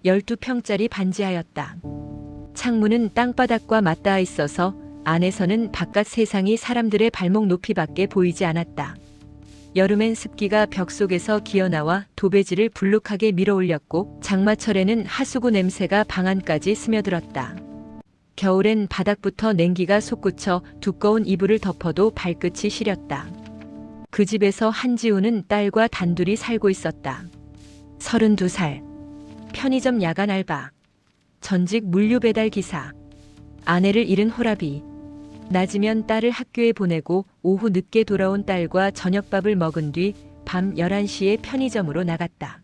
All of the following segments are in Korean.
12평짜리 반지하였다. 창문은 땅바닥과 맞닿아 있어서 안에서는 바깥 세상이 사람들의 발목 높이밖에 보이지 않았다. 여름엔 습기가 벽 속에서 기어나와 도배지를 불룩하게 밀어올렸고 장마철에는 하수구 냄새가 방 안까지 스며들었다. 겨울엔 바닥부터 냉기가 솟구쳐 두꺼운 이불을 덮어도 발끝이 시렸다. 그 집에서 한지우는 딸과 단둘이 살고 있었다. 32살. 편의점 야간 알바. 전직 물류 배달 기사. 아내를 잃은 호라비. 낮이면 딸을 학교에 보내고 오후 늦게 돌아온 딸과 저녁밥을 먹은 뒤 밤 11시에 편의점으로 나갔다.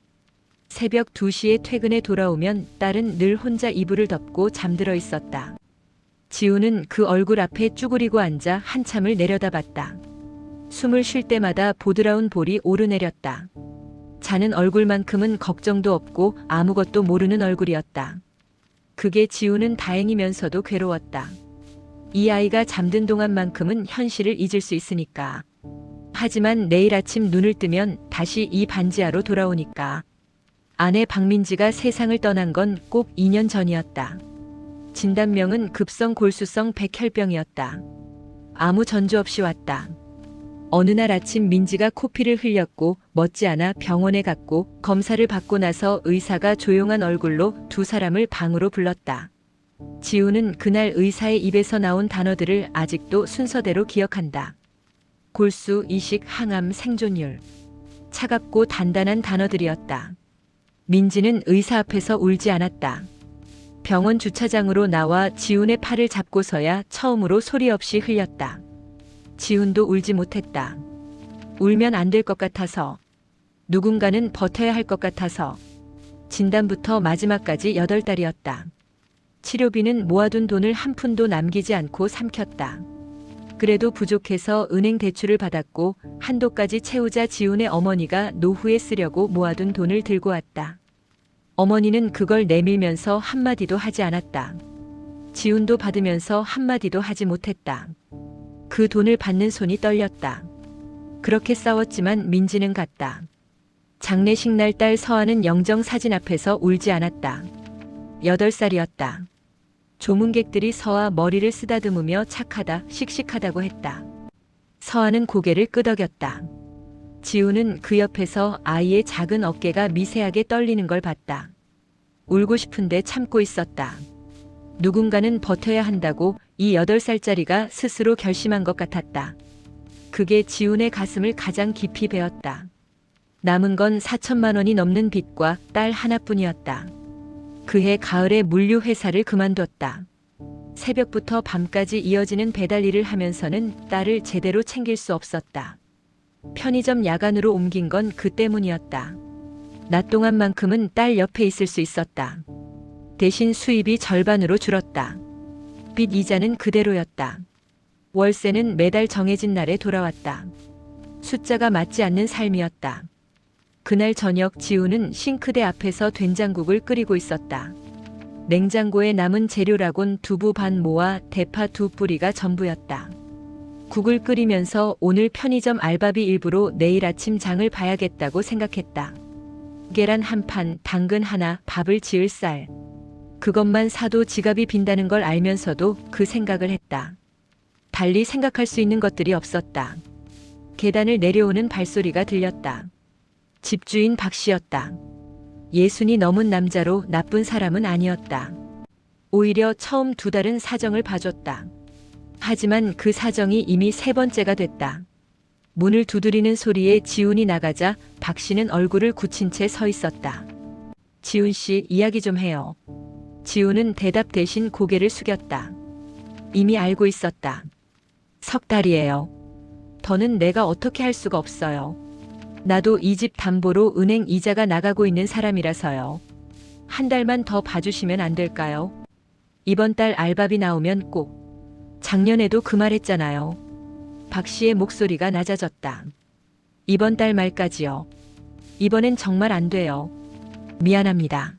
새벽 2시에 퇴근해 돌아오면 딸은 늘 혼자 이불을 덮고 잠들어 있었다. 지우는 그 얼굴 앞에 쭈그리고 앉아 한참을 내려다봤다. 숨을 쉴 때마다 보드라운 볼이 오르내렸다. 자는 얼굴만큼은 걱정도 없고 아무것도 모르는 얼굴이었다. 그게 지우는 다행이면서도 괴로웠다. 이 아이가 잠든 동안만큼은 현실을 잊을 수 있으니까. 하지만 내일 아침 눈을 뜨면 다시 이 반지하로 돌아오니까. 아내 박민지가 세상을 떠난 건 꼭 2년 전이었다. 진단명은 급성 골수성 백혈병이었다. 아무 전조 없이 왔다. 어느 날 아침 민지가 코피를 흘렸고 멋지않아 병원에 갔고 검사를 받고 나서 의사가 조용한 얼굴로 두 사람을 방으로 불렀다. 지우는 그날 의사의 입에서 나온 단어들을 아직도 순서대로 기억한다. 골수, 이식, 항암, 생존율. 차갑고 단단한 단어들이었다. 민지는 의사 앞에서 울지 않았다. 병원 주차장으로 나와 지훈의 팔을 잡고서야 처음으로 소리 없이 흘렸다. 지훈도 울지 못했다. 울면 안 될 것 같아서. 누군가는 버텨야 할 것 같아서. 진단부터 마지막까지 8달이었다. 치료비는 모아둔 돈을 한 푼도 남기지 않고 삼켰다. 그래도 부족해서 은행 대출을 받았고 한도까지 채우자 지훈의 어머니가 노후에 쓰려고 모아둔 돈을 들고 왔다. 어머니는 그걸 내밀면서 한마디도 하지 않았다. 지훈도 받으면서 한마디도 하지 못했다. 그 돈을 받는 손이 떨렸다. 그렇게 싸웠지만 민지는 갔다. 장례식 날 딸 서아는 영정 사진 앞에서 울지 않았다. 8살이었다. 조문객들이 서아 머리를 쓰다듬으며 착하다, 씩씩하다고 했다. 서아는 고개를 끄덕였다. 지우는 그 옆에서 아이의 작은 어깨가 미세하게 떨리는 걸 봤다. 울고 싶은데 참고 있었다. 누군가는 버텨야 한다고 이 8살짜리가 스스로 결심한 것 같았다. 그게 지훈의 가슴을 가장 깊이 베었다. 남은 건 4천만 원이 넘는 빚과 딸 하나뿐이었다. 그해 가을에 물류 회사를 그만뒀다. 새벽부터 밤까지 이어지는 배달 일을 하면서는 딸을 제대로 챙길 수 없었다. 편의점 야간으로 옮긴 건 그 때문이었다. 낮 동안만큼은 딸 옆에 있을 수 있었다. 대신 수입이 절반으로 줄었다. 빚 이자는 그대로였다. 월세는 매달 정해진 날에 돌아왔다. 숫자가 맞지 않는 삶이었다. 그날 저녁 지우는 싱크대 앞에서 된장국을 끓이고 있었다. 냉장고에 남은 재료라곤 두부 반 모와 대파 2뿌리가 전부였다. 국을 끓이면서 오늘 편의점 알바비 일부로 내일 아침 장을 봐야겠다고 생각했다. 계란 한 판, 당근 하나, 밥을 지을 쌀. 그것만 사도 지갑이 빈다는 걸 알면서도 그 생각을 했다. 달리 생각할 수 있는 것들이 없었다. 계단을 내려오는 발소리가 들렸다. 집주인 박 씨였다. 60이 넘은 남자로 나쁜 사람은 아니었다. 오히려 처음 2달은 사정을 봐줬다. 하지만 그 사정이 이미 3번째가 됐다. 문을 두드리는 소리에 지훈이 나가자 박 씨는 얼굴을 굳힌 채 서 있었다. 지훈 씨, 이야기 좀 해요. 지훈은 대답 대신 고개를 숙였다. 이미 알고 있었다. 3달이에요. 더는 내가 어떻게 할 수가 없어요. 나도 이 집 담보로 은행 이자가 나가고 있는 사람이라서요. 한 달만 더 봐주시면 안 될까요? 이번 달 알바비 나오면 꼭. 작년에도 그 말 했잖아요. 박 씨의 목소리가 낮아졌다. 이번 달 말까지요. 이번엔 정말 안 돼요. 미안합니다.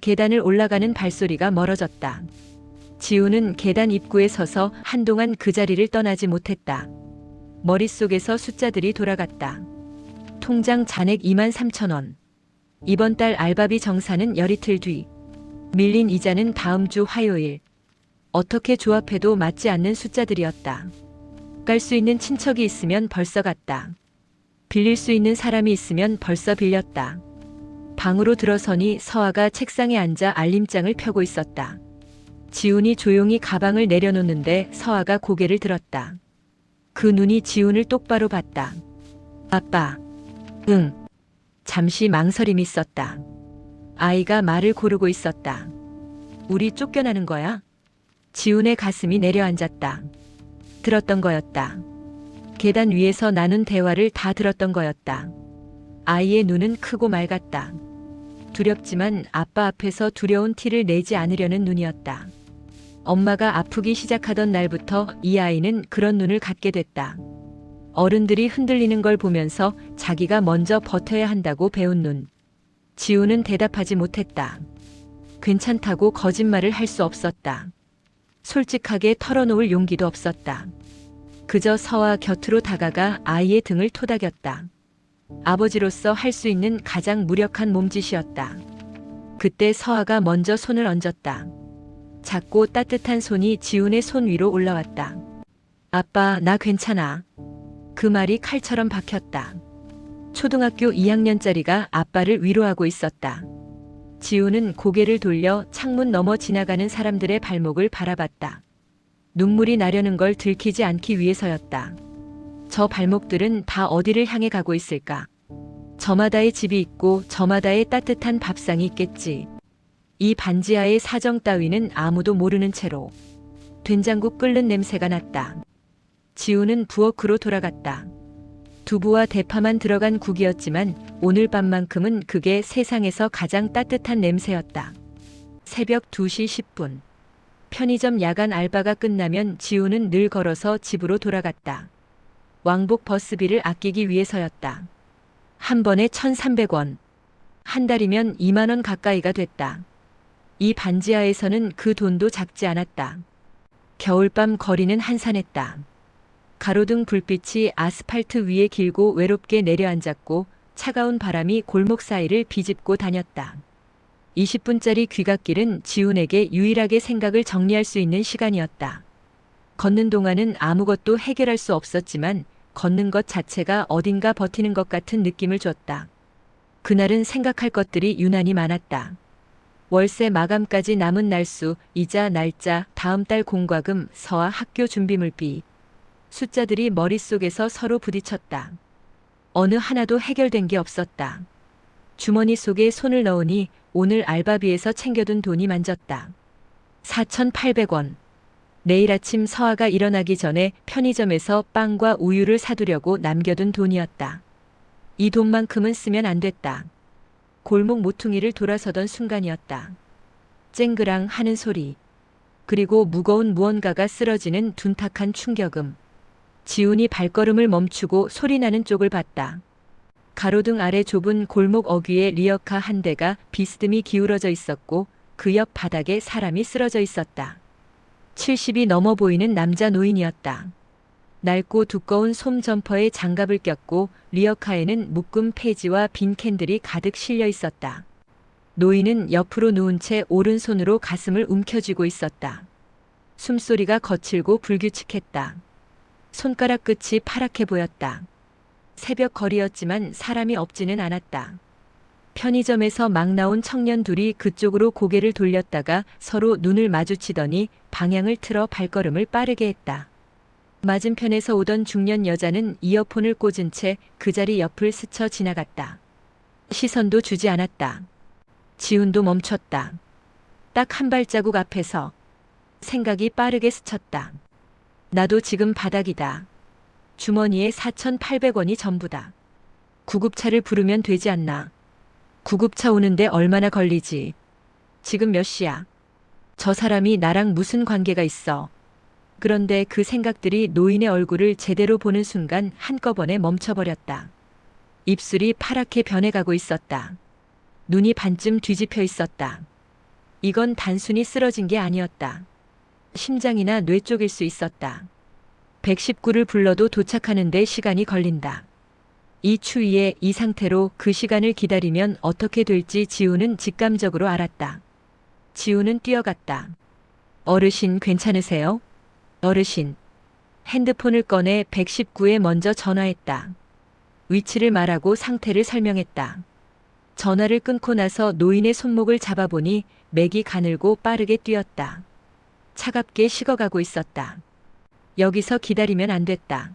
계단을 올라가는 발소리가 멀어졌다. 지우는 계단 입구에 서서 한동안 그 자리를 떠나지 못했다. 머릿속에서 숫자들이 돌아갔다. 통장 잔액 23,000원. 이번 달 알바비 정산은 열이틀 뒤. 밀린 이자는 다음 주 화요일. 어떻게 조합해도 맞지 않는 숫자들이었다. 깔 수 있는 친척이 있으면 벌써 갔다. 빌릴 수 있는 사람이 있으면 벌써 빌렸다. 방으로 들어서니 서아가 책상에 앉아 알림장을 펴고 있었다. 지훈이 조용히 가방을 내려놓는데 서아가 고개를 들었다. 그 눈이 지훈을 똑바로 봤다. 아빠. 응. 잠시 망설임이 있었다. 아이가 말을 고르고 있었다. 우리 쫓겨나는 거야? 지훈의 가슴이 내려앉았다. 들었던 거였다. 계단 위에서 나눈 대화를 다 들었던 거였다. 아이의 눈은 크고 맑았다. 두렵지만 아빠 앞에서 두려운 티를 내지 않으려는 눈이었다. 엄마가 아프기 시작하던 날부터 이 아이는 그런 눈을 갖게 됐다. 어른들이 흔들리는 걸 보면서 자기가 먼저 버텨야 한다고 배운 눈. 지훈은 대답하지 못했다. 괜찮다고 거짓말을 할 수 없었다. 솔직하게 털어놓을 용기도 없었다. 그저 서아 곁으로 다가가 아이의 등을 토닥였다. 아버지로서 할 수 있는 가장 무력한 몸짓이었다. 그때 서아가 먼저 손을 얹었다. 작고 따뜻한 손이 지훈의 손 위로 올라왔다. 아빠, 나 괜찮아. 그 말이 칼처럼 박혔다. 초등학교 2학년짜리가 아빠를 위로하고 있었다. 지훈은 고개를 돌려 창문 너머 지나가는 사람들의 발목을 바라봤다. 눈물이 나려는 걸 들키지 않기 위해서였다. 저 발목들은 다 어디를 향해 가고 있을까? 저마다의 집이 있고 저마다의 따뜻한 밥상이 있겠지. 이 반지하의 사정 따위는 아무도 모르는 채로. 된장국 끓는 냄새가 났다. 지훈은 부엌으로 돌아갔다. 두부와 대파만 들어간 국이었지만 오늘 밤만큼은 그게 세상에서 가장 따뜻한 냄새였다. 새벽 2시 10분. 편의점 야간 알바가 끝나면 지훈은 늘 걸어서 집으로 돌아갔다. 왕복 버스비를 아끼기 위해서였다. 한 번에 1,300원. 한 달이면 2만 원 가까이가 됐다. 이 반지하에서는 그 돈도 작지 않았다. 겨울밤 거리는 한산했다. 가로등 불빛이 아스팔트 위에 길고 외롭게 내려앉았고 차가운 바람이 골목 사이를 비집고 다녔다. 20분짜리 귀갓길은 지훈에게 유일하게 생각을 정리할 수 있는 시간이었다. 걷는 동안은 아무것도 해결할 수 없었지만 걷는 것 자체가 어딘가 버티는 것 같은 느낌을 줬다. 그날은 생각할 것들이 유난히 많았다. 월세 마감까지 남은 날수, 이자, 날짜, 다음 달 공과금, 서아 학교 준비물비. 숫자들이 머릿속에서 서로 부딪혔다. 어느 하나도 해결된 게 없었다. 주머니 속에 손을 넣으니 오늘 알바비에서 챙겨둔 돈이 만졌다. 4,800원. 내일 아침 서아가 일어나기 전에 편의점에서 빵과 우유를 사두려고 남겨둔 돈이었다. 이 돈만큼은 쓰면 안 됐다. 골목 모퉁이를 돌아서던 순간이었다. 쨍그랑 하는 소리. 그리고 무거운 무언가가 쓰러지는 둔탁한 충격음. 지훈이 발걸음을 멈추고 소리나는 쪽을 봤다. 가로등 아래 좁은 골목 어귀에 리어카 한 대가 비스듬히 기울어져 있었고 그 옆 바닥에 사람이 쓰러져 있었다. 70이 넘어 보이는 남자 노인이었다. 낡고 두꺼운 솜 점퍼에 장갑을 꼈고 리어카에는 묶음 폐지와 빈 캔들이 가득 실려 있었다. 노인은 옆으로 누운 채 오른손으로 가슴을 움켜쥐고 있었다. 숨소리가 거칠고 불규칙했다. 손가락 끝이 파랗게 보였다. 새벽 거리였지만 사람이 없지는 않았다. 편의점에서 막 나온 청년 둘이 그쪽으로 고개를 돌렸다가 서로 눈을 마주치더니 방향을 틀어 발걸음을 빠르게 했다. 맞은편에서 오던 중년 여자는 이어폰을 꽂은 채 그 자리 옆을 스쳐 지나갔다. 시선도 주지 않았다. 지훈도 멈췄다. 딱 한 발자국 앞에서. 생각이 빠르게 스쳤다. 나도 지금 바닥이다. 주머니에 4,800원이 전부다. 구급차를 부르면 되지 않나. 구급차 오는데 얼마나 걸리지. 지금 몇 시야. 저 사람이 나랑 무슨 관계가 있어. 그런데 그 생각들이 노인의 얼굴을 제대로 보는 순간 한꺼번에 멈춰버렸다. 입술이 파랗게 변해가고 있었다. 눈이 반쯤 뒤집혀 있었다. 이건 단순히 쓰러진 게 아니었다. 심장이나 뇌 쪽일 수 있었다. 119를 불러도 도착하는데 시간이 걸린다. 이 추위에 이 상태로 그 시간을 기다리면 어떻게 될지 지우는 직감적으로 알았다. 지우는 뛰어갔다. 어르신 괜찮으세요? 어르신. 핸드폰을 꺼내 119에 먼저 전화했다. 위치를 말하고 상태를 설명했다. 전화를 끊고 나서 노인의 손목을 잡아보니 맥이 가늘고 빠르게 뛰었다. 차갑게 식어가고 있었다. 여기서 기다리면 안 됐다.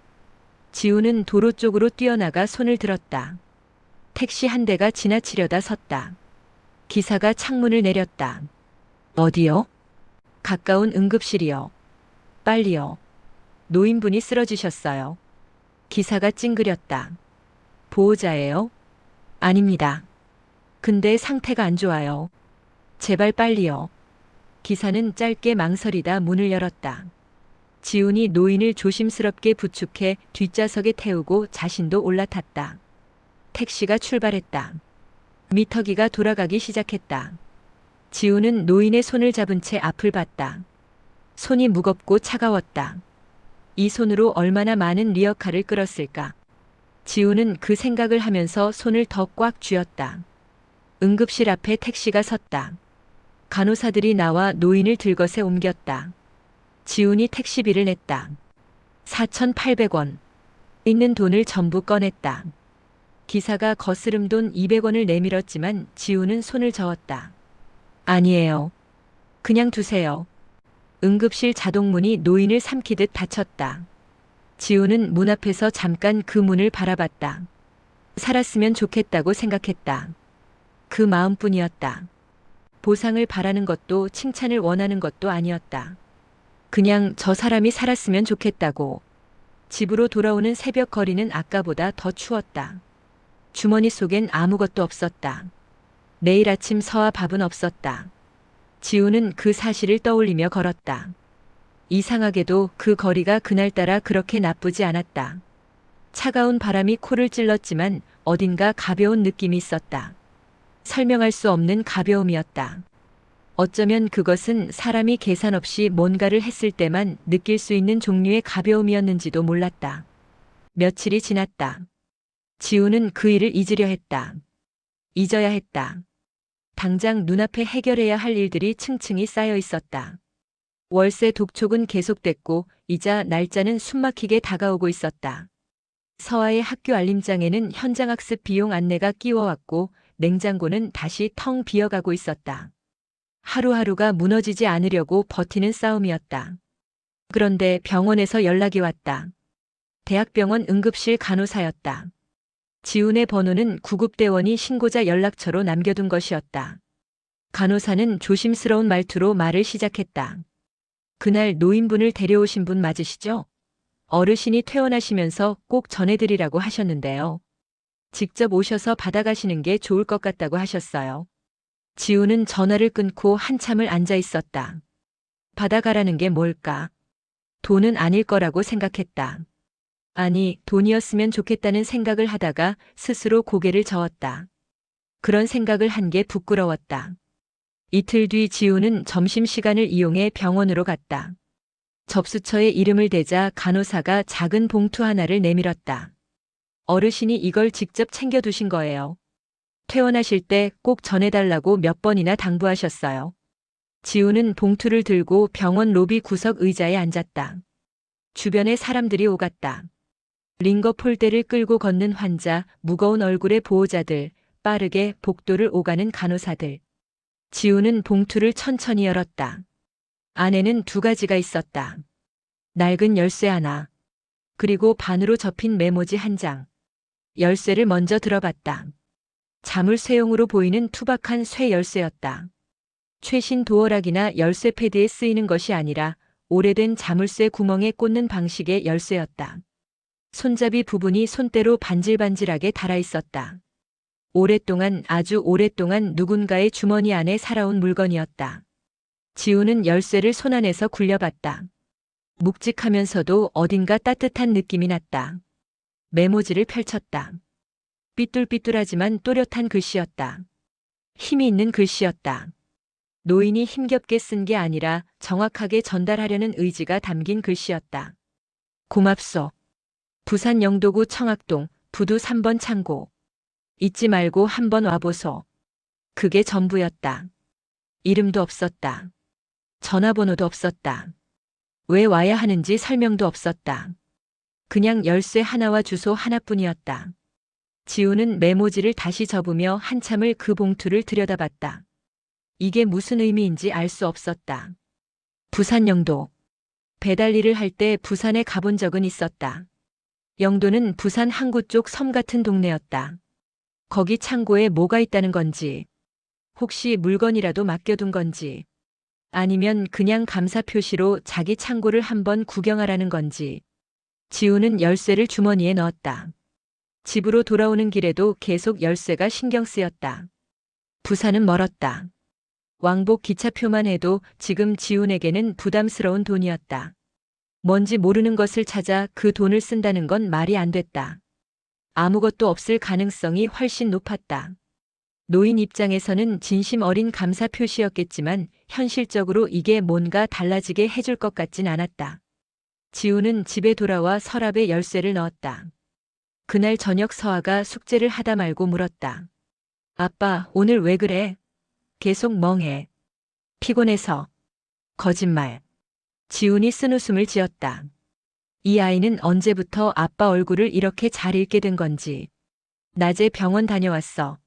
지우는 도로 쪽으로 뛰어나가 손을 들었다. 택시 한 대가 지나치려다 섰다. 기사가 창문을 내렸다. 어디요? 가까운 응급실이요. 빨리요. 노인분이 쓰러지셨어요. 기사가 찡그렸다. 보호자예요? 아닙니다. 근데 상태가 안 좋아요. 제발 빨리요. 기사는 짧게 망설이다 문을 열었다. 지훈이 노인을 조심스럽게 부축해 뒷좌석에 태우고 자신도 올라탔다. 택시가 출발했다. 미터기가 돌아가기 시작했다. 지훈은 노인의 손을 잡은 채 앞을 봤다. 손이 무겁고 차가웠다. 이 손으로 얼마나 많은 리어카를 끌었을까. 지훈은 그 생각을 하면서 손을 더 꽉 쥐었다. 응급실 앞에 택시가 섰다. 간호사들이 나와 노인을 들것에 옮겼다. 지훈이 택시비를 냈다. 4,800원. 있는 돈을 전부 꺼냈다. 기사가 거스름 돈 200원을 내밀었지만 지훈은 손을 저었다. 아니에요. 그냥 두세요. 응급실 자동문이 노인을 삼키듯 닫혔다. 지훈은 문 앞에서 잠깐 그 문을 바라봤다. 살았으면 좋겠다고 생각했다. 그 마음뿐이었다. 보상을 바라는 것도 칭찬을 원하는 것도 아니었다. 그냥 저 사람이 살았으면 좋겠다고. 집으로 돌아오는 새벽 거리는 아까보다 더 추웠다. 주머니 속엔 아무것도 없었다. 내일 아침 서와 밥은 없었다. 지우는 그 사실을 떠올리며 걸었다. 이상하게도 그 거리가 그날따라 그렇게 나쁘지 않았다. 차가운 바람이 코를 찔렀지만 어딘가 가벼운 느낌이 있었다. 설명할 수 없는 가벼움이었다. 어쩌면 그것은 사람이 계산 없이 뭔가를 했을 때만 느낄 수 있는 종류의 가벼움이었는지도 몰랐다. 며칠이 지났다. 지우는 그 일을 잊으려 했다. 잊어야 했다. 당장 눈앞에 해결해야 할 일들이 층층이 쌓여 있었다. 월세 독촉은 계속됐고 이자 날짜는 숨막히게 다가오고 있었다. 서아의 학교 알림장에는 현장학습 비용 안내가 끼워왔고 냉장고는 다시 텅 비어가고 있었다. 하루하루가 무너지지 않으려고 버티는 싸움이었다. 그런데 병원에서 연락이 왔다. 대학병원 응급실 간호사였다. 지훈의 번호는 구급대원이 신고자 연락처로 남겨둔 것이었다. 간호사는 조심스러운 말투로 말을 시작했다. 그날 노인분을 데려오신 분 맞으시죠? 어르신이 퇴원하시면서 꼭 전해드리라고 하셨는데요. 직접 오셔서 받아가시는 게 좋을 것 같다고 하셨어요. 지우는 전화를 끊고 한참을 앉아 있었다. 받아가라는 게 뭘까? 돈은 아닐 거라고 생각했다. 아니, 돈이었으면 좋겠다는 생각을 하다가 스스로 고개를 저었다. 그런 생각을 한 게 부끄러웠다. 이틀 뒤 지우는 점심시간을 이용해 병원으로 갔다. 접수처에 이름을 대자 간호사가 작은 봉투 하나를 내밀었다. 어르신이 이걸 직접 챙겨두신 거예요. 퇴원하실 때 꼭 전해달라고 몇 번이나 당부하셨어요. 지우는 봉투를 들고 병원 로비 구석 의자에 앉았다. 주변에 사람들이 오갔다. 링거 폴대를 끌고 걷는 환자, 무거운 얼굴의 보호자들, 빠르게 복도를 오가는 간호사들. 지우는 봉투를 천천히 열었다. 안에는 두 가지가 있었다. 낡은 열쇠 하나, 그리고 반으로 접힌 메모지 한 장. 열쇠를 먼저 들어봤다. 자물쇠용으로 보이는 투박한 쇠 열쇠였다. 최신 도어락이나 열쇠 패드에 쓰이는 것이 아니라 오래된 자물쇠 구멍에 꽂는 방식의 열쇠였다. 손잡이 부분이 손때로 반질반질하게 달아 있었다. 오랫동안, 아주 오랫동안 누군가의 주머니 안에 살아온 물건이었다. 지우는 열쇠를 손안에서 굴려봤다. 묵직하면서도 어딘가 따뜻한 느낌이 났다. 메모지를 펼쳤다. 삐뚤삐뚤하지만 또렷한 글씨였다. 힘이 있는 글씨였다. 노인이 힘겹게 쓴 게 아니라 정확하게 전달하려는 의지가 담긴 글씨였다. 고맙소. 부산 영도구 청학동 부두 3번 창고. 잊지 말고 한번 와보소. 그게 전부였다. 이름도 없었다. 전화번호도 없었다. 왜 와야 하는지 설명도 없었다. 그냥 열쇠 하나와 주소 하나뿐이었다. 지우는 메모지를 다시 접으며 한참을 그 봉투를 들여다봤다. 이게 무슨 의미인지 알 수 없었다. 부산 영도. 배달 일을 할 때 부산에 가본 적은 있었다. 영도는 부산 항구 쪽 섬 같은 동네였다. 거기 창고에 뭐가 있다는 건지, 혹시 물건이라도 맡겨둔 건지, 아니면 그냥 감사 표시로 자기 창고를 한번 구경하라는 건지. 지우는 열쇠를 주머니에 넣었다. 집으로 돌아오는 길에도 계속 열쇠가 신경 쓰였다. 부산은 멀었다. 왕복 기차표만 해도 지금 지훈에게는 부담스러운 돈이었다. 뭔지 모르는 것을 찾아 그 돈을 쓴다는 건 말이 안 됐다. 아무것도 없을 가능성이 훨씬 높았다. 노인 입장에서는 진심 어린 감사 표시였겠지만 현실적으로 이게 뭔가 달라지게 해줄 것 같진 않았다. 지우는 집에 돌아와 서랍에 열쇠를 넣었다. 그날 저녁 서아가 숙제를 하다 말고 물었다. 아빠, 오늘 왜 그래? 계속 멍해. 피곤해서. 거짓말. 지훈이 쓴웃음을 지었다. 이 아이는 언제부터 아빠 얼굴을 이렇게 잘 읽게 된 건지. 낮에 병원 다녀왔어.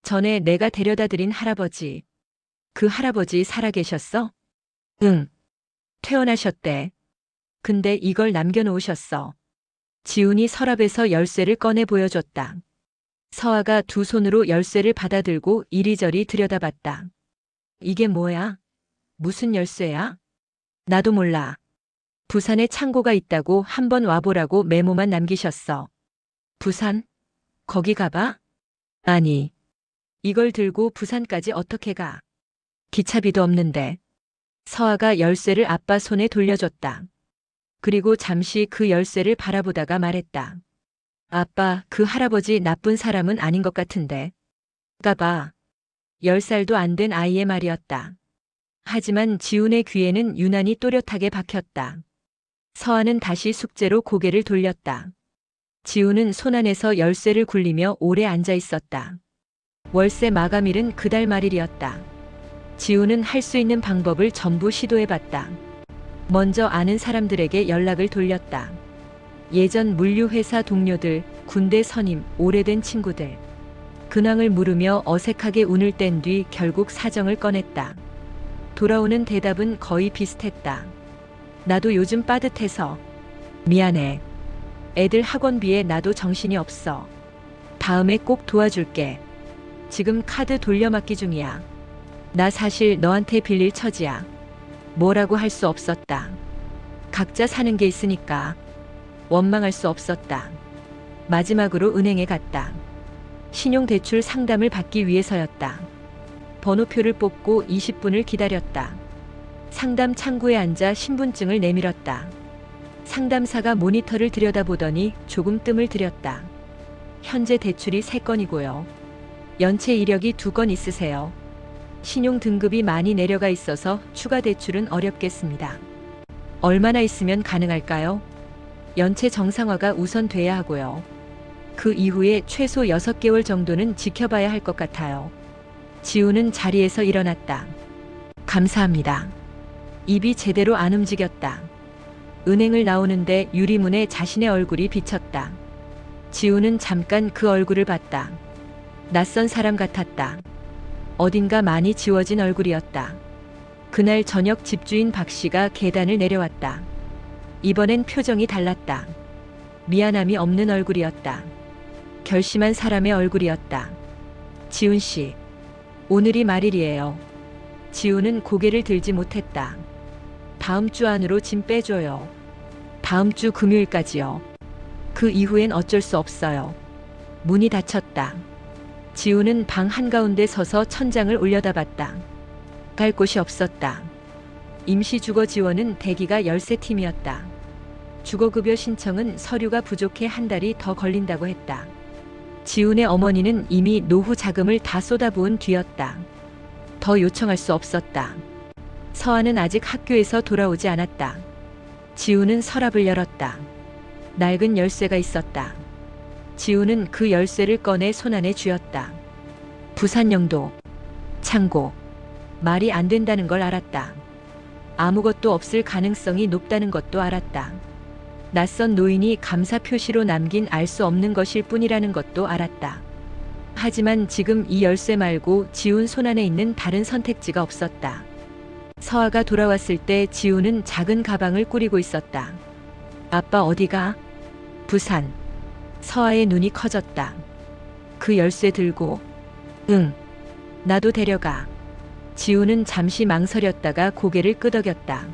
전에 내가 데려다 드린 할아버지. 그 할아버지 살아계셨어? 응. 퇴원하셨대. 근데 이걸 남겨놓으셨어. 지훈이 서랍에서 열쇠를 꺼내 보여줬다. 서아가 두 손으로 열쇠를 받아들고 이리저리 들여다봤다. 이게 뭐야? 무슨 열쇠야? 나도 몰라. 부산에 창고가 있다고 한번 와보라고 메모만 남기셨어. 부산? 거기 가봐? 아니. 이걸 들고 부산까지 어떻게 가? 기차비도 없는데. 서아가 열쇠를 아빠 손에 돌려줬다. 그리고 잠시 그 열쇠를 바라보다가 말했다. 아빠, 그 할아버지 나쁜 사람은 아닌 것 같은데. 가봐. 10살도 안 된 아이의 말이었다. 하지만 지훈의 귀에는 유난히 또렷하게 박혔다. 서아는 다시 숙제로 고개를 돌렸다. 지훈은 손안에서 열쇠를 굴리며 오래 앉아 있었다. 월세 마감일은 그달 말일이었다. 지훈은 할 수 있는 방법을 전부 시도해봤다. 먼저 아는 사람들에게 연락을 돌렸다. 예전 물류회사 동료들, 군대 선임, 오래된 친구들. 근황을 물으며 어색하게 운을 뗀 뒤 결국 사정을 꺼냈다. 돌아오는 대답은 거의 비슷했다. 나도 요즘 빠듯해서. 미안해. 애들 학원비에 나도 정신이 없어. 다음에 꼭 도와줄게. 지금 카드 돌려막기 중이야. 나 사실 너한테 빌릴 처지야. 뭐라고 할 수 없었다. 각자 사는 게 있으니까. 원망할 수 없었다. 마지막으로 은행에 갔다. 신용대출 상담을 받기 위해서였다. 번호표를 뽑고 20분을 기다렸다. 상담 창구에 앉아 신분증을 내밀었다. 상담사가 모니터를 들여다보더니 조금 뜸을 들였다. 현재 대출이 3건이고요. 연체 이력이 2건 있으세요. 신용 등급이 많이 내려가 있어서 추가 대출은 어렵겠습니다. 얼마나 있으면 가능할까요? 연체 정상화가 우선 돼야 하고요. 그 이후에 최소 6개월 정도는 지켜봐야 할 것 같아요. 지우는 자리에서 일어났다. 감사합니다. 입이 제대로 안 움직였다. 은행을 나오는데 유리문에 자신의 얼굴이 비쳤다. 지우는 잠깐 그 얼굴을 봤다. 낯선 사람 같았다. 어딘가 많이 지워진 얼굴이었다. 그날 저녁 집주인 박 씨가 계단을 내려왔다. 이번엔 표정이 달랐다. 미안함이 없는 얼굴이었다. 결심한 사람의 얼굴이었다. 지훈 씨, 오늘이 말일이에요. 지훈은 고개를 들지 못했다. 다음 주 안으로 짐 빼줘요. 다음 주 금요일까지요. 그 이후엔 어쩔 수 없어요. 문이 닫혔다. 지훈은 방 한가운데 서서 천장을 올려다봤다. 갈 곳이 없었다. 임시주거 지원은 대기가 13팀이었다. 주거급여 신청은 서류가 부족해 한 달이 더 걸린다고 했다. 지훈의 어머니는 이미 노후 자금을 다 쏟아부은 뒤였다. 더 요청할 수 없었다. 서아는 아직 학교에서 돌아오지 않았다. 지훈은 서랍을 열었다. 낡은 열쇠가 있었다. 지우는 그 열쇠를 꺼내 손안에 쥐었다. 부산영도, 창고. 말이 안 된다는 걸 알았다. 아무것도 없을 가능성이 높다는 것도 알았다. 낯선 노인이 감사 표시로 남긴 알 수 없는 것일 뿐이라는 것도 알았다. 하지만 지금 이 열쇠 말고 지훈 손안에 있는 다른 선택지가 없었다. 서아가 돌아왔을 때 지훈은 작은 가방을 꾸리고 있었다. 아빠 어디가? 부산. 서아의 눈이 커졌다. 그 열쇠 들고. 응. 나도 데려가. 지훈은 잠시 망설였다가 고개를 끄덕였다.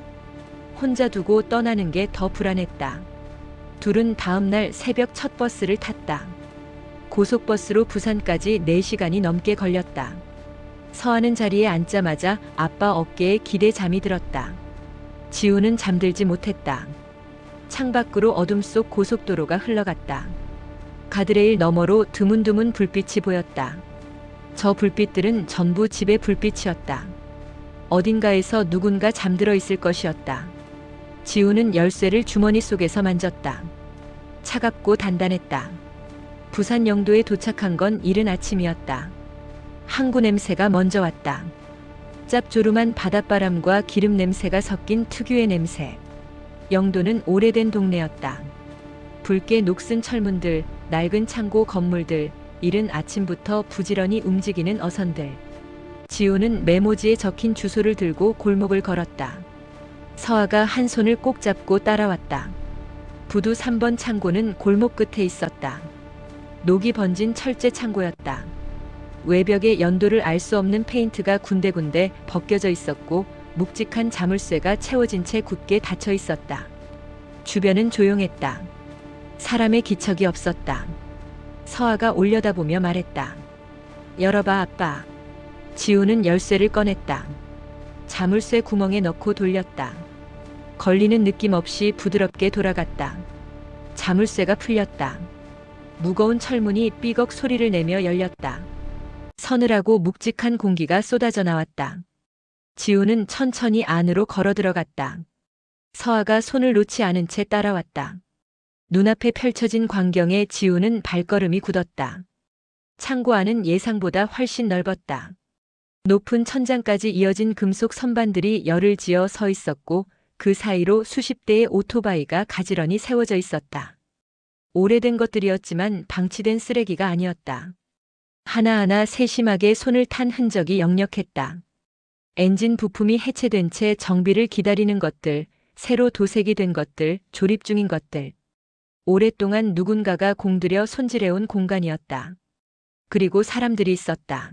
혼자 두고 떠나는 게 더 불안했다. 둘은 다음날 새벽 첫 버스를 탔다. 고속버스로 부산까지 4시간이 넘게 걸렸다. 서아는 자리에 앉자마자 아빠 어깨에 기대 잠이 들었다. 지훈은 잠들지 못했다. 창밖으로 어둠 속 고속도로가 흘러갔다. 가드레일 너머로 드문드문 불빛이 보였다. 저 불빛들은 전부 집의 불빛이었다. 어딘가에서 누군가 잠들어 있을 것이었다. 지훈은 열쇠를 주머니 속에서 만졌다. 차갑고 단단했다. 부산 영도에 도착한 건 이른 아침이었다. 항구 냄새가 먼저 왔다. 짭조름한 바닷바람과 기름 냄새가 섞인 특유의 냄새. 영도는 오래된 동네였다. 붉게 녹슨 철문들, 낡은 창고 건물들, 이른 아침부터 부지런히 움직이는 어선들. 지우는 메모지에 적힌 주소를 들고 골목을 걸었다. 서아가 한 손을 꼭 잡고 따라왔다. 부두 3번 창고는 골목 끝에 있었다. 녹이 번진 철제 창고였다. 외벽에 연도를 알 수 없는 페인트가 군데군데 벗겨져 있었고 묵직한 자물쇠가 채워진 채 굳게 닫혀 있었다. 주변은 조용했다. 사람의 기척이 없었다. 서아가 올려다보며 말했다. 열어봐 아빠. 지우는 열쇠를 꺼냈다. 자물쇠 구멍에 넣고 돌렸다. 걸리는 느낌 없이 부드럽게 돌아갔다. 자물쇠가 풀렸다. 무거운 철문이 삐걱 소리를 내며 열렸다. 서늘하고 묵직한 공기가 쏟아져 나왔다. 지우는 천천히 안으로 걸어 들어갔다. 서아가 손을 놓지 않은 채 따라왔다. 눈앞에 펼쳐진 광경에 지우는 발걸음이 굳었다. 창고 안은 예상보다 훨씬 넓었다. 높은 천장까지 이어진 금속 선반들이 열을 지어 서 있었고 그 사이로 수십 대의 오토바이가 가지런히 세워져 있었다. 오래된 것들이었지만 방치된 쓰레기가 아니었다. 하나하나 세심하게 손을 탄 흔적이 역력했다. 엔진 부품이 해체된 채 정비를 기다리는 것들, 새로 도색이 된 것들, 조립 중인 것들. 오랫동안 누군가가 공들여 손질해온 공간이었다. 그리고 사람들이 있었다.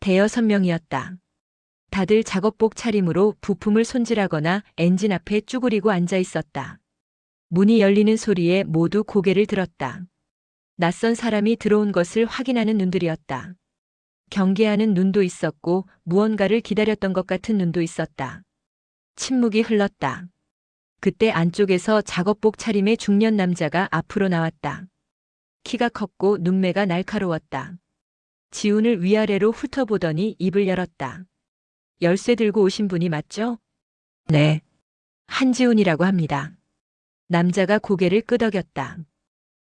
대여섯 명이었다. 다들 작업복 차림으로 부품을 손질하거나 엔진 앞에 쭈그리고 앉아 있었다. 문이 열리는 소리에 모두 고개를 들었다. 낯선 사람이 들어온 것을 확인하는 눈들이었다. 경계하는 눈도 있었고 무언가를 기다렸던 것 같은 눈도 있었다. 침묵이 흘렀다. 그때 안쪽에서 작업복 차림의 중년 남자가 앞으로 나왔다. 키가 컸고 눈매가 날카로웠다. 지훈을 위아래로 훑어보더니 입을 열었다. 열쇠 들고 오신 분이 맞죠? 네. 한지훈이라고 합니다. 남자가 고개를 끄덕였다.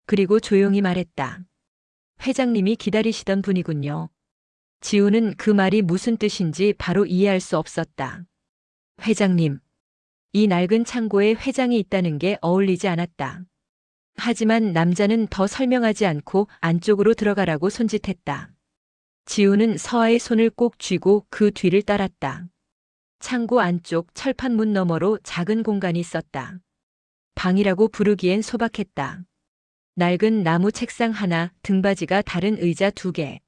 그리고 조용히 말했다. 회장님이 기다리시던 분이군요. 지훈은 그 말이 무슨 뜻인지 바로 이해할 수 없었다. 회장님. 이 낡은 창고에 회장이 있다는 게 어울리지 않았다. 하지만 남자는 더 설명하지 않고 안쪽으로 들어가라고 손짓했다. 지훈은 서아의 손을 꼭 쥐고 그 뒤를 따랐다. 창고 안쪽 철판 문 너머로 작은 공간이 있었다. 방이라고 부르기엔 소박했다. 낡은 나무 책상 하나, 등받이가 다른 의자 2개.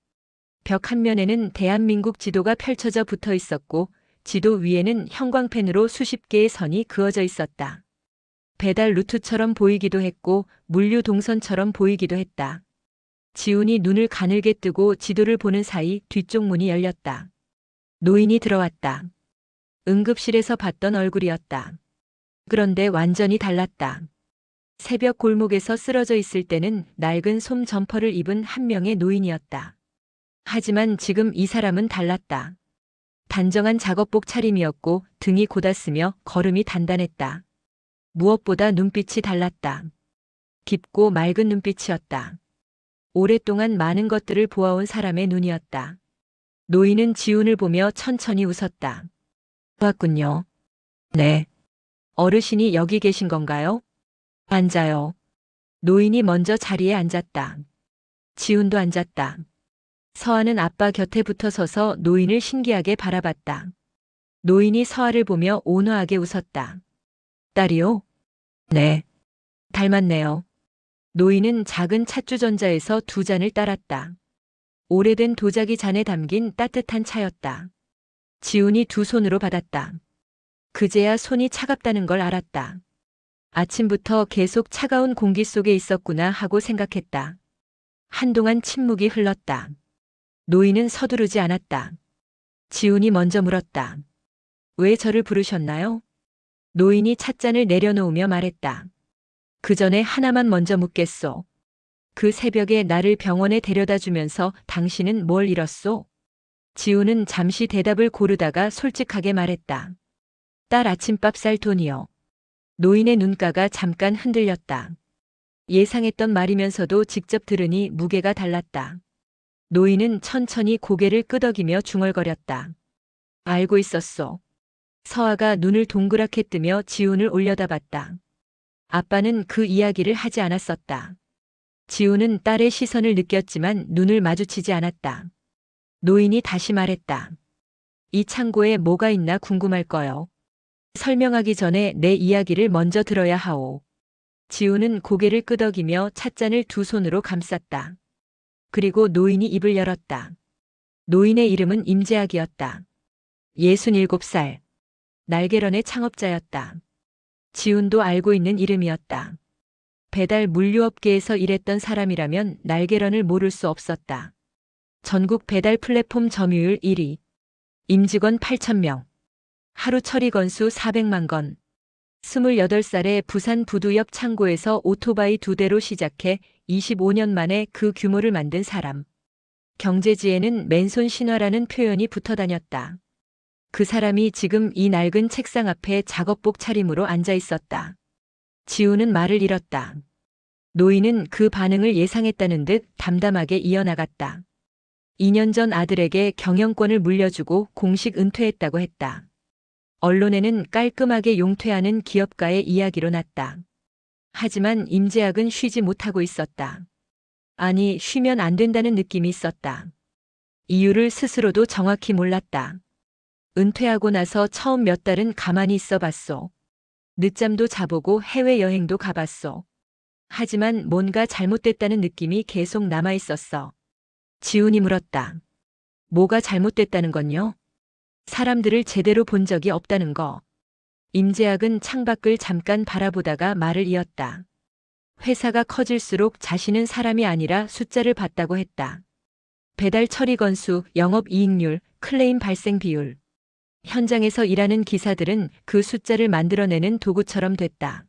벽 한 면에는 대한민국 지도가 펼쳐져 붙어 있었고 지도 위에는 형광펜으로 수십 개의 선이 그어져 있었다. 배달 루트처럼 보이기도 했고 물류 동선처럼 보이기도 했다. 지훈이 눈을 가늘게 뜨고 지도를 보는 사이 뒤쪽 문이 열렸다. 노인이 들어왔다. 응급실에서 봤던 얼굴이었다. 그런데 완전히 달랐다. 새벽 골목에서 쓰러져 있을 때는 낡은 솜 점퍼를 입은 한 명의 노인이었다. 하지만 지금 이 사람은 달랐다. 단정한 작업복 차림이었고 등이 곧았으며 걸음이 단단했다. 무엇보다 눈빛이 달랐다. 깊고 맑은 눈빛이었다. 오랫동안 많은 것들을 보아온 사람의 눈이었다. 노인은 지훈을 보며 천천히 웃었다. 왔군요. 네. 어르신이 여기 계신 건가요? 앉아요. 노인이 먼저 자리에 앉았다. 지훈도 앉았다. 서아는 아빠 곁에 붙어 서서 노인을 신기하게 바라봤다. 노인이 서아를 보며 온화하게 웃었다. 딸이요? 네. 닮았네요. 노인은 작은 찻주전자에서 두 잔을 따랐다. 오래된 도자기 잔에 담긴 따뜻한 차였다. 지훈이 두 손으로 받았다. 그제야 손이 차갑다는 걸 알았다. 아침부터 계속 차가운 공기 속에 있었구나 하고 생각했다. 한동안 침묵이 흘렀다. 노인은 서두르지 않았다. 지훈이 먼저 물었다. 왜 저를 부르셨나요? 노인이 찻잔을 내려놓으며 말했다. 그 전에 하나만 먼저 묻겠소. 그 새벽에 나를 병원에 데려다 주면서 당신은 뭘 잃었소? 지훈은 잠시 대답을 고르다가 솔직하게 말했다. 딸 아침밥 살 돈이요. 노인의 눈가가 잠깐 흔들렸다. 예상했던 말이면서도 직접 들으니 무게가 달랐다. 노인은 천천히 고개를 끄덕이며 중얼거렸다. 알고 있었소. 서아가 눈을 동그랗게 뜨며 지훈을 올려다봤다. 아빠는 그 이야기를 하지 않았었다. 지훈은 딸의 시선을 느꼈지만 눈을 마주치지 않았다. 노인이 다시 말했다. 이 창고에 뭐가 있나 궁금할 거요. 설명하기 전에 내 이야기를 먼저 들어야 하오. 지훈은 고개를 끄덕이며 찻잔을 두 손으로 감쌌다. 그리고 노인이 입을 열었다. 노인의 이름은 임재학이었다. 67살. 날개런의 창업자였다. 지훈도 알고 있는 이름이었다. 배달 물류업계에서 일했던 사람이라면 날개런을 모를 수 없었다. 전국 배달 플랫폼 점유율 1위. 임직원 8,000명. 하루 처리 건수 400만 건. 28살에 부산 부두 옆 창고에서 오토바이 2대로 시작해 25년 만에 그 규모를 만든 사람. 경제지에는 맨손 신화라는 표현이 붙어 다녔다. 그 사람이 지금 이 낡은 책상 앞에 작업복 차림으로 앉아 있었다. 지훈은 말을 잃었다. 노인은 그 반응을 예상했다는 듯 담담하게 이어나갔다. 2년 전 아들에게 경영권을 물려주고 공식 은퇴했다고 했다. 언론에는 깔끔하게 용퇴하는 기업가의 이야기로 났다. 하지만 임재학은 쉬지 못하고 있었다. 아니, 쉬면 안 된다는 느낌이 있었다. 이유를 스스로도 정확히 몰랐다. 은퇴하고 나서 처음 몇 달은 가만히 있어 봤소. 늦잠도 자보고 해외여행도 가봤소. 하지만 뭔가 잘못됐다는 느낌이 계속 남아 있었어. 지훈이 물었다. 뭐가 잘못됐다는 건요? 사람들을 제대로 본 적이 없다는 거. 임재학은 창밖을 잠깐 바라보다가 말을 이었다. 회사가 커질수록 자신은 사람이 아니라 숫자를 봤다고 했다. 배달 처리 건수, 영업이익률, 클레임 발생 비율. 현장에서 일하는 기사들은 그 숫자를 만들어내는 도구처럼 됐다.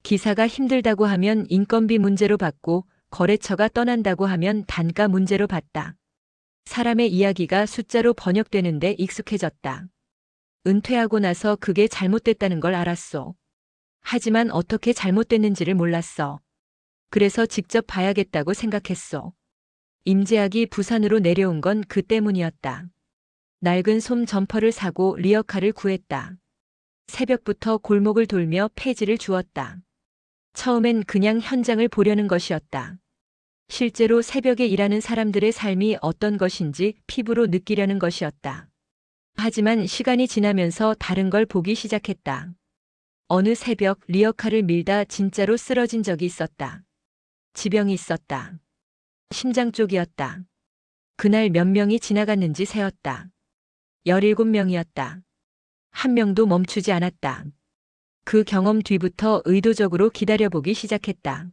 기사가 힘들다고 하면 인건비 문제로 봤고 거래처가 떠난다고 하면 단가 문제로 봤다. 사람의 이야기가 숫자로 번역되는데 익숙해졌다. 은퇴하고 나서 그게 잘못됐다는 걸 알았어. 하지만 어떻게 잘못됐는지를 몰랐어. 그래서 직접 봐야겠다고 생각했어. 임재학이 부산으로 내려온 건 그 때문이었다. 낡은 솜 점퍼를 사고 리어카를 구했다. 새벽부터 골목을 돌며 폐지를 주었다. 처음엔 그냥 현장을 보려는 것이었다. 실제로 새벽에 일하는 사람들의 삶이 어떤 것인지 피부로 느끼려는 것이었다. 하지만 시간이 지나면서 다른 걸 보기 시작했다. 어느 새벽 리어카를 밀다 진짜로 쓰러진 적이 있었다. 지병이 있었다. 심장 쪽이었다. 그날 몇 명이 지나갔는지 세었다. 17명이었다. 한 명도 멈추지 않았다. 그 경험 뒤부터 의도적으로 기다려보기 시작했다.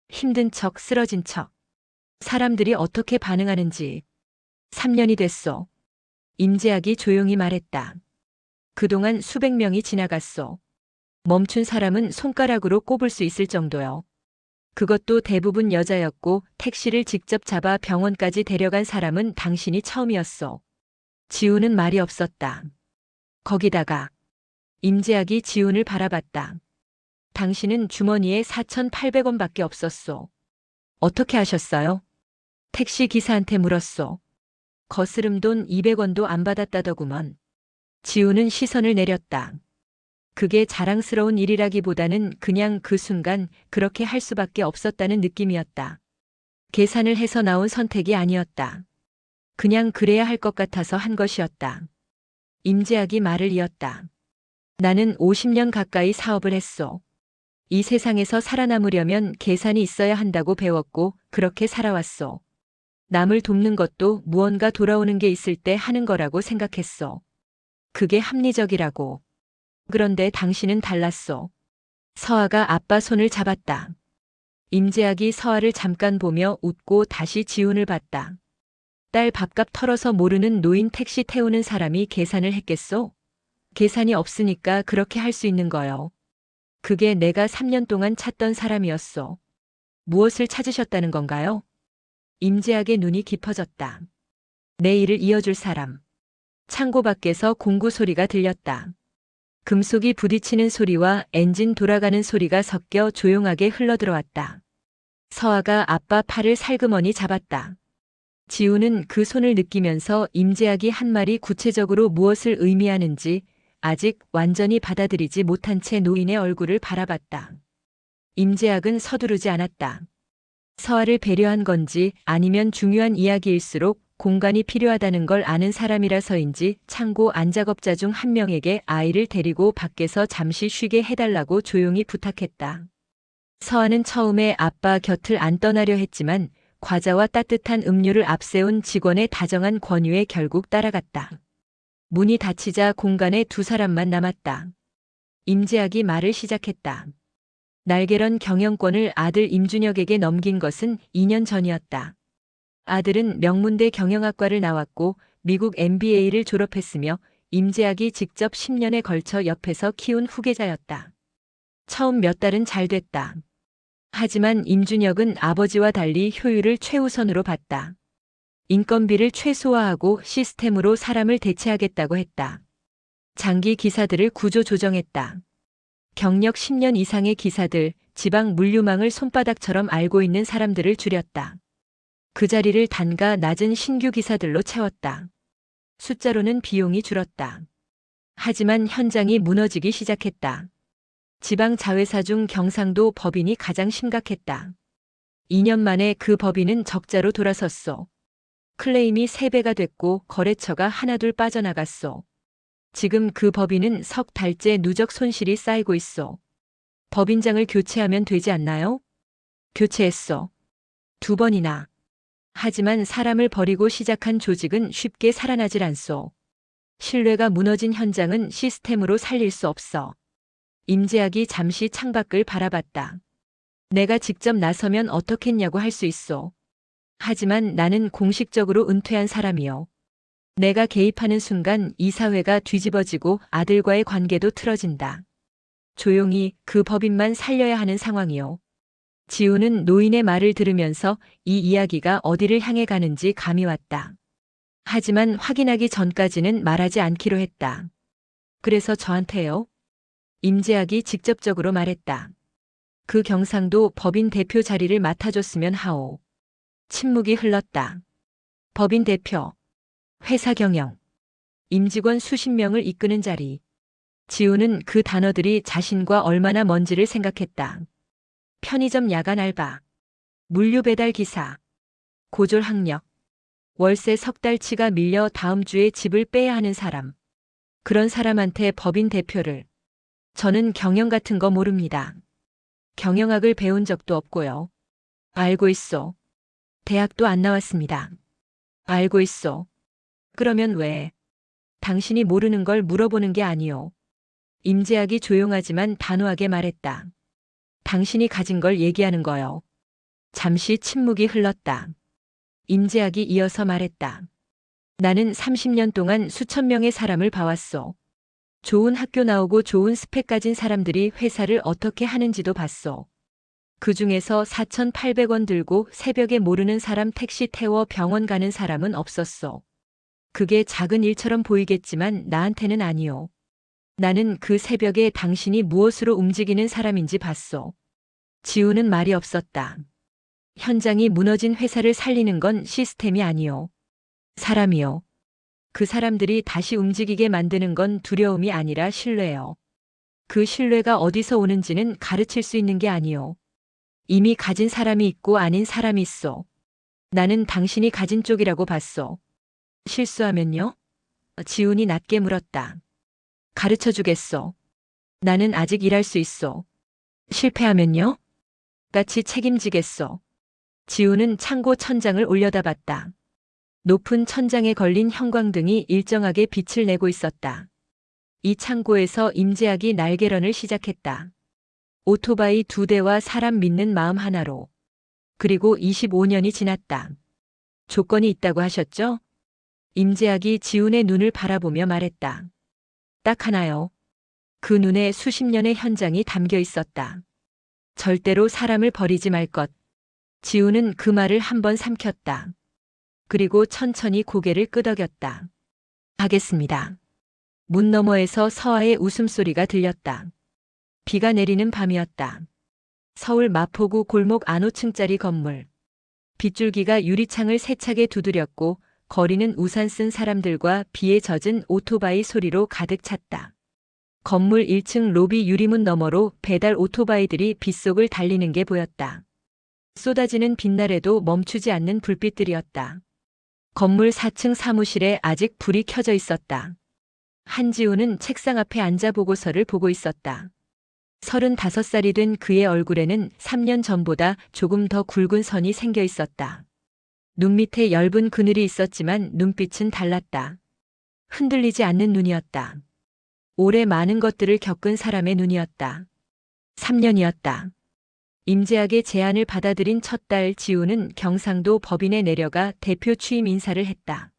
힘든 척, 쓰러진 척. 사람들이 어떻게 반응하는지. 3년이 됐소. 임재학이 조용히 말했다. 그동안 수백 명이 지나갔소. 멈춘 사람은 손가락으로 꼽을 수 있을 정도요. 그것도 대부분 여자였고 택시를 직접 잡아 병원까지 데려간 사람은 당신이 처음이었소. 지훈은 말이 없었다. 거기다가 임재학이 지훈을 바라봤다. 당신은 주머니에 4,800원밖에 없었소. 어떻게 하셨어요? 택시 기사한테 물었소. 거스름 돈 200원도 안 받았다더구먼. 지우는 시선을 내렸다. 그게 자랑스러운 일이라기보다는 그냥 그 순간 그렇게 할 수밖에 없었다는 느낌이었다. 계산을 해서 나온 선택이 아니었다. 그냥 그래야 할 것 같아서 한 것이었다. 임재학이 말을 이었다. 나는 50년 가까이 사업을 했소. 이 세상에서 살아남으려면 계산이 있어야 한다고 배웠고 그렇게 살아왔소. 남을 돕는 것도 무언가 돌아오는 게 있을 때 하는 거라고 생각했소. 그게 합리적이라고. 그런데 당신은 달랐소. 서아가 아빠 손을 잡았다. 임재학이 서아를 잠깐 보며 웃고 다시 지훈을 봤다. 딸 밥값 털어서 모르는 노인 택시 태우는 사람이 계산을 했겠소? 계산이 없으니까 그렇게 할 수 있는 거요. 그게 내가 3년 동안 찾던 사람이었소. 무엇을 찾으셨다는 건가요? 임재학의 눈이 깊어졌다. 내 일을 이어줄 사람. 창고 밖에서 공구 소리가 들렸다. 금속이 부딪히는 소리와 엔진 돌아가는 소리가 섞여 조용하게 흘러들어왔다. 서아가 아빠 팔을 살그머니 잡았다. 지우는 그 손을 느끼면서 임재학이 한 말이 구체적으로 무엇을 의미하는지 아직 완전히 받아들이지 못한 채 노인의 얼굴을 바라봤다. 임재학은 서두르지 않았다. 서아를 배려한 건지 아니면 중요한 이야기일수록 공간이 필요하다는 걸 아는 사람이라서인지 창고 안작업자 중 한 명에게 아이를 데리고 밖에서 잠시 쉬게 해달라고 조용히 부탁했다. 서아는 처음에 아빠 곁을 안 떠나려 했지만 과자와 따뜻한 음료를 앞세운 직원의 다정한 권유에 결국 따라갔다. 문이 닫히자 공간에 두 사람만 남았다. 임재학이 말을 시작했다. 날개런 경영권을 아들 임준혁에게 넘긴 것은 2년 전이었다. 아들은 명문대 경영학과를 나왔고 미국 MBA를 졸업했으며 임재학이 직접 10년에 걸쳐 옆에서 키운 후계자였다. 처음 몇 달은 잘 됐다. 하지만 임준혁은 아버지와 달리 효율을 최우선으로 봤다. 인건비를 최소화하고 시스템으로 사람을 대체하겠다고 했다. 장기 기사들을 구조 조정했다. 경력 10년 이상의 기사들, 지방 물류망을 손바닥처럼 알고 있는 사람들을 줄였다. 그 자리를 단가 낮은 신규 기사들로 채웠다. 숫자로는 비용이 줄었다. 하지만 현장이 무너지기 시작했다. 지방 자회사 중 경상도 법인이 가장 심각했다. 2년 만에 그 법인은 적자로 돌아섰소. 클레임이 3배가 됐고 거래처가 하나둘 빠져나갔소. 지금 그 법인은 석 달째 누적 손실이 쌓이고 있소. 법인장을 교체하면 되지 않나요? 교체했소. 2번이나. 하지만 사람을 버리고 시작한 조직은 쉽게 살아나질 않소. 신뢰가 무너진 현장은 시스템으로 살릴 수 없어. 임재학이 잠시 창밖을 바라봤다. 내가 직접 나서면 어떻겠냐고 할 수 있소. 하지만 나는 공식적으로 은퇴한 사람이요. 내가 개입하는 순간 이 사회가 뒤집어지고 아들과의 관계도 틀어진다. 조용히 그 법인만 살려야 하는 상황이요. 지우는 노인의 말을 들으면서 이 이야기가 어디를 향해 가는지 감이 왔다. 하지만 확인하기 전까지는 말하지 않기로 했다. 그래서 저한테요? 임재학이 직접적으로 말했다. 그 경상도 법인 대표 자리를 맡아줬으면 하오. 침묵이 흘렀다. 법인 대표. 회사 경영. 임직원 수십 명을 이끄는 자리. 지우는 그 단어들이 자신과 얼마나 먼지를 생각했다. 편의점 야간 알바. 물류 배달 기사. 고졸 학력. 월세 석 달치가 밀려 다음 주에 집을 빼야 하는 사람. 그런 사람한테 법인 대표를. 저는 경영 같은 거 모릅니다. 경영학을 배운 적도 없고요. 알고 있어. 대학도 안 나왔습니다. 알고 있어. 그러면 왜? 당신이 모르는 걸 물어보는 게 아니오. 임재학이 조용하지만 단호하게 말했다. 당신이 가진 걸 얘기하는 거요. 잠시 침묵이 흘렀다. 임재학이 이어서 말했다. 나는 30년 동안 수천 명의 사람을 봐왔소. 좋은 학교 나오고 좋은 스펙 가진 사람들이 회사를 어떻게 하는지도 봤소. 그 중에서 4,800원 들고 새벽에 모르는 사람 택시 태워 병원 가는 사람은 없었소. 그게 작은 일처럼 보이겠지만 나한테는 아니오. 나는 그 새벽에 당신이 무엇으로 움직이는 사람인지 봤소. 지우는 말이 없었다. 현장이 무너진 회사를 살리는 건 시스템이 아니요. 사람이요. 그 사람들이 다시 움직이게 만드는 건 두려움이 아니라 신뢰요. 그 신뢰가 어디서 오는지는 가르칠 수 있는 게 아니요. 이미 가진 사람이 있고 아닌 사람이 있어. 나는 당신이 가진 쪽이라고 봤어. 실수하면요? 지훈이 낮게 물었다. 가르쳐 주겠어. 나는 아직 일할 수 있어. 실패하면요? 같이 책임지겠어. 지훈은 창고 천장을 올려다봤다. 높은 천장에 걸린 형광등이 일정하게 빛을 내고 있었다. 이 창고에서 임재학이 날개런을 시작했다. 오토바이 2대와 사람 믿는 마음 하나로. 그리고 25년이 지났다. 조건이 있다고 하셨죠? 임재학이 지훈의 눈을 바라보며 말했다. 딱 하나요. 그 눈에 수십 년의 현장이 담겨 있었다. 절대로 사람을 버리지 말 것. 지훈은 그 말을 한번 삼켰다. 그리고 천천히 고개를 끄덕였다. 하겠습니다. 문 너머에서 서아의 웃음소리가 들렸다. 비가 내리는 밤이었다. 서울 마포구 골목 안 5층짜리 건물. 빗줄기가 유리창을 세차게 두드렸고 거리는 우산 쓴 사람들과 비에 젖은 오토바이 소리로 가득 찼다. 건물 1층 로비 유리문 너머로 배달 오토바이들이 빗속을 달리는 게 보였다. 쏟아지는 빛날에도 멈추지 않는 불빛들이었다. 건물 4층 사무실에 아직 불이 켜져 있었다. 한지우는 책상 앞에 앉아 보고서를 보고 있었다. 35살이 된 그의 얼굴에는 3년 전보다 조금 더 굵은 선이 생겨 있었다. 눈 밑에 엷은 그늘이 있었지만 눈빛은 달랐다. 흔들리지 않는 눈이었다. 오래 많은 것들을 겪은 사람의 눈이었다. 3년이었다. 임재학의 제안을 받아들인 첫 달 지우는 경상도 법인에 내려가 대표 취임 인사를 했다.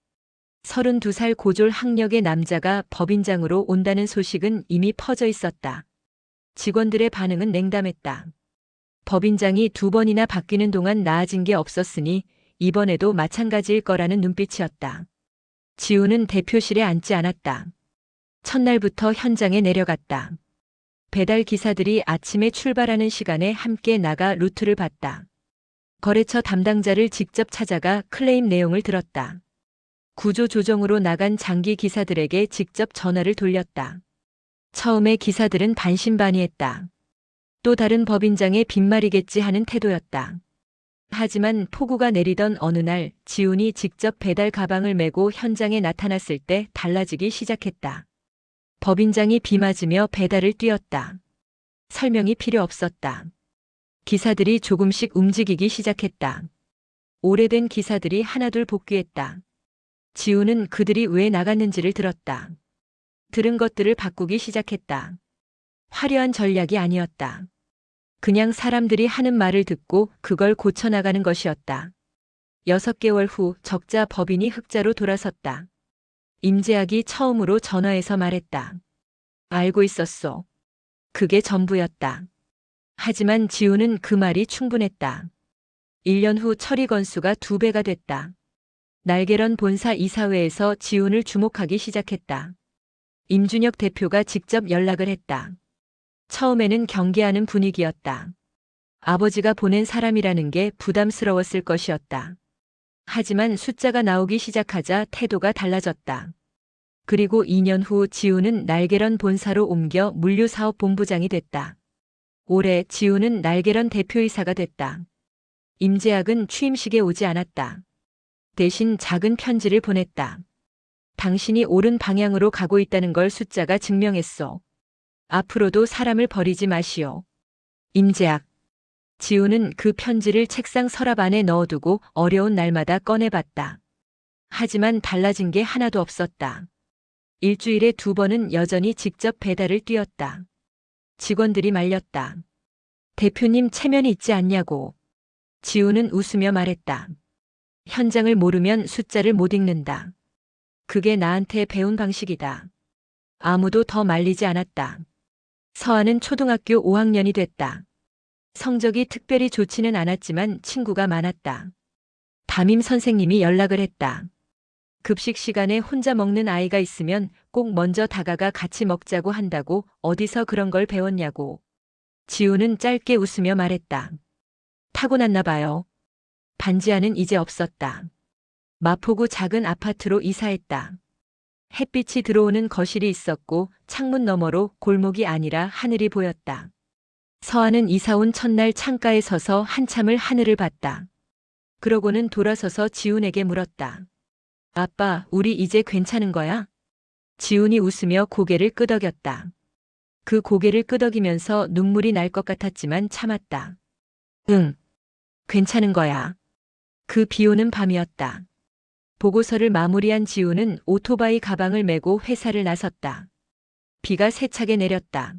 32살 고졸 학력의 남자가 법인장으로 온다는 소식은 이미 퍼져 있었다. 직원들의 반응은 냉담했다. 법인장이 2번이나 바뀌는 동안 나아진 게 없었으니 이번에도 마찬가지일 거라는 눈빛이었다. 지우는 대표실에 앉지 않았다. 첫날부터 현장에 내려갔다. 배달 기사들이 아침에 출발하는 시간에 함께 나가 루트를 봤다. 거래처 담당자를 직접 찾아가 클레임 내용을 들었다. 구조 조정으로 나간 장기 기사들에게 직접 전화를 돌렸다. 처음에 기사들은 반신반의했다. 또 다른 법인장의 빈말이겠지 하는 태도였다. 하지만 폭우가 내리던 어느 날 지훈이 직접 배달 가방을 메고 현장에 나타났을 때 달라지기 시작했다. 법인장이 비 맞으며 배달을 뛰었다. 설명이 필요 없었다. 기사들이 조금씩 움직이기 시작했다. 오래된 기사들이 하나둘 복귀했다. 지훈은 그들이 왜 나갔는지를 들었다. 들은 것들을 바꾸기 시작했다. 화려한 전략이 아니었다. 그냥 사람들이 하는 말을 듣고 그걸 고쳐나가는 것이었다. 6개월 후 적자 법인이 흑자로 돌아섰다. 임재학이 처음으로 전화해서 말했다. 알고 있었어. 그게 전부였다. 하지만 지우는 그 말이 충분했다. 1년 후 처리 건수가 2배가 됐다. 날개런 본사 이사회에서 지훈을 주목하기 시작했다. 임준혁 대표가 직접 연락을 했다. 처음에는 경계하는 분위기였다. 아버지가 보낸 사람이라는 게 부담스러웠을 것이었다. 하지만 숫자가 나오기 시작하자 태도가 달라졌다. 그리고 2년 후 지훈은 날개런 본사로 옮겨 물류사업본부장이 됐다. 올해 지훈은 날개런 대표이사가 됐다. 임재학은 취임식에 오지 않았다. 대신 작은 편지를 보냈다. 당신이 옳은 방향으로 가고 있다는 걸 숫자가 증명했어. 앞으로도 사람을 버리지 마시오. 임재학. 지훈은 그 편지를 책상 서랍 안에 넣어두고 어려운 날마다 꺼내봤다. 하지만 달라진 게 하나도 없었다. 일주일에 2번은 여전히 직접 배달을 뛰었다. 직원들이 말렸다. 대표님 체면이 있지 않냐고. 지훈은 웃으며 말했다. 현장을 모르면 숫자를 못 읽는다. 그게 나한테 배운 방식이다. 아무도 더 말리지 않았다. 서아는 초등학교 5학년이 됐다. 성적이 특별히 좋지는 않았지만 친구가 많았다. 담임 선생님이 연락을 했다. 급식 시간에 혼자 먹는 아이가 있으면 꼭 먼저 다가가 같이 먹자고 한다고 어디서 그런 걸 배웠냐고. 지우는 짧게 웃으며 말했다. 타고났나 봐요. 반지하는 이제 없었다. 마포구 작은 아파트로 이사했다. 햇빛이 들어오는 거실이 있었고 창문 너머로 골목이 아니라 하늘이 보였다. 서아는 이사 온 첫날 창가에 서서 한참을 하늘을 봤다. 그러고는 돌아서서 지훈에게 물었다. 아빠, 우리 이제 괜찮은 거야? 지훈이 웃으며 고개를 끄덕였다. 그 고개를 끄덕이면서 눈물이 날 것 같았지만 참았다. 응, 괜찮은 거야. 그 비 오는 밤이었다. 보고서를 마무리한 지훈은 오토바이 가방을 메고 회사를 나섰다. 비가 세차게 내렸다.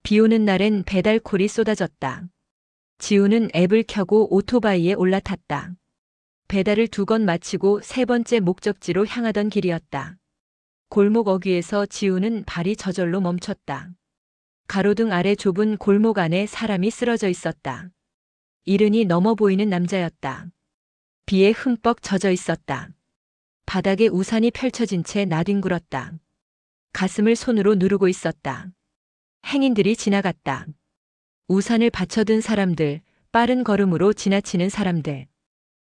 비 오는 날엔 배달콜이 쏟아졌다. 지훈은 앱을 켜고 오토바이에 올라탔다. 배달을 2건 마치고 3번째 목적지로 향하던 길이었다. 골목 어귀에서 지훈은 발이 저절로 멈췄다. 가로등 아래 좁은 골목 안에 사람이 쓰러져 있었다. 이른이 넘어 보이는 남자였다. 비에 흠뻑 젖어 있었다. 바닥에 우산이 펼쳐진 채 나뒹굴었다. 가슴을 손으로 누르고 있었다. 행인들이 지나갔다. 우산을 받쳐든 사람들, 빠른 걸음으로 지나치는 사람들.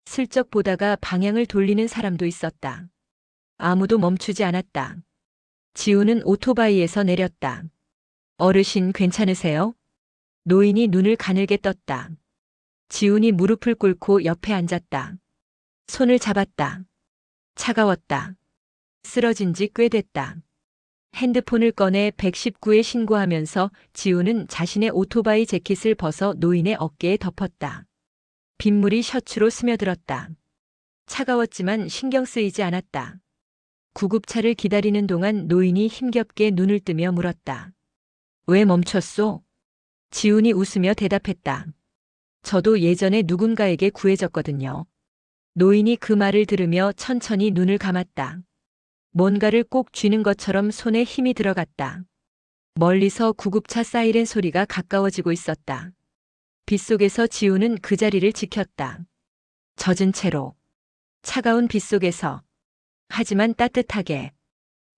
슬쩍 보다가 방향을 돌리는 사람도 있었다. 아무도 멈추지 않았다. 지훈은 오토바이에서 내렸다. 어르신 괜찮으세요? 노인이 눈을 가늘게 떴다. 지훈이 무릎을 꿇고 옆에 앉았다. 손을 잡았다. 차가웠다. 쓰러진 지 꽤 됐다. 핸드폰을 꺼내 119에 신고하면서 지훈은 자신의 오토바이 재킷을 벗어 노인의 어깨에 덮었다. 빗물이 셔츠로 스며들었다. 차가웠지만 신경 쓰이지 않았다. 구급차를 기다리는 동안 노인이 힘겹게 눈을 뜨며 물었다. 왜 멈췄소? 지훈이 웃으며 대답했다. 저도 예전에 누군가에게 구해졌거든요. 노인이 그 말을 들으며 천천히 눈을 감았다. 뭔가를 꼭 쥐는 것처럼 손에 힘이 들어갔다. 멀리서 구급차 사이렌 소리가 가까워지고 있었다. 빗속에서 지훈은 그 자리를 지켰다. 젖은 채로. 차가운 빗속에서. 하지만 따뜻하게.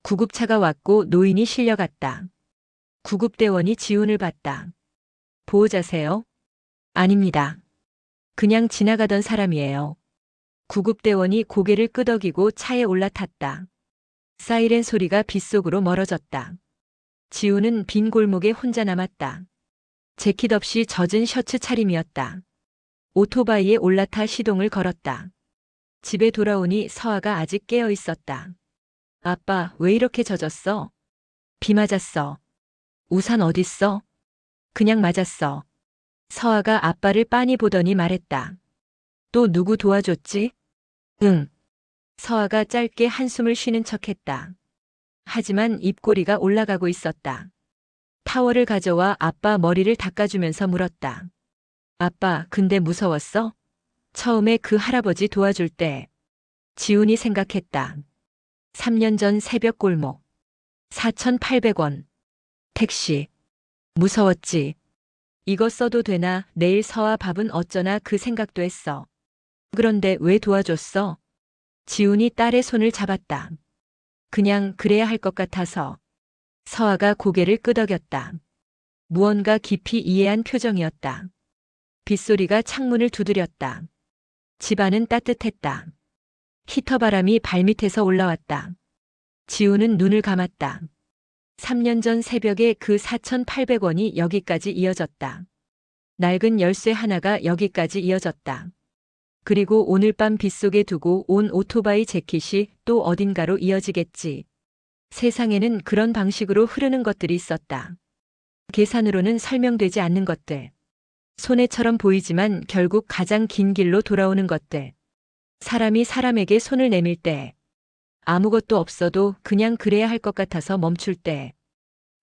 구급차가 왔고 노인이 실려갔다. 구급대원이 지훈을 봤다. 보호자세요? 아닙니다. 그냥 지나가던 사람이에요. 구급대원이 고개를 끄덕이고 차에 올라탔다. 사이렌 소리가 빗속으로 멀어졌다. 지훈은 빈 골목에 혼자 남았다. 재킷 없이 젖은 셔츠 차림이었다. 오토바이에 올라타 시동을 걸었다. 집에 돌아오니 서아가 아직 깨어 있었다. 아빠, 왜 이렇게 젖었어? 비 맞았어. 우산 어딨어? 그냥 맞았어. 서아가 아빠를 빤히 보더니 말했다. 또 누구 도와줬지? 응. 서아가 짧게 한숨을 쉬는 척했다. 하지만 입꼬리가 올라가고 있었다. 타월을 가져와 아빠 머리를 닦아주면서 물었다. 아빠, 근데 무서웠어? 처음에 그 할아버지 도와줄 때. 지훈이 생각했다. 3년 전 새벽 골목. 4,800원. 택시. 무서웠지. 이거 써도 되나? 내일 서아 밥은 어쩌나 그 생각도 했어. 그런데 왜 도와줬어? 지훈이 딸의 손을 잡았다. 그냥 그래야 할 것 같아서. 서아가 고개를 끄덕였다. 무언가 깊이 이해한 표정이었다. 빗소리가 창문을 두드렸다. 집안은 따뜻했다. 히터 바람이 발밑에서 올라왔다. 지훈은 눈을 감았다. 3년 전 새벽에 그 4,800원이 여기까지 이어졌다. 낡은 열쇠 하나가 여기까지 이어졌다. 그리고 오늘 밤 빗속에 두고 온 오토바이 재킷이 또 어딘가로 이어지겠지. 세상에는 그런 방식으로 흐르는 것들이 있었다. 계산으로는 설명되지 않는 것들. 손해처럼 보이지만 결국 가장 긴 길로 돌아오는 것들. 사람이 사람에게 손을 내밀 때, 아무것도 없어도 그냥 그래야 할 것 같아서 멈출 때,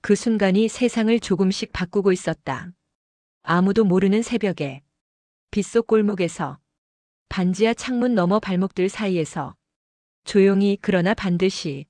그 순간이 세상을 조금씩 바꾸고 있었다. 아무도 모르는 새벽에, 빗속 골목에서, 반지하 창문 너머 발목들 사이에서, 조용히 그러나 반드시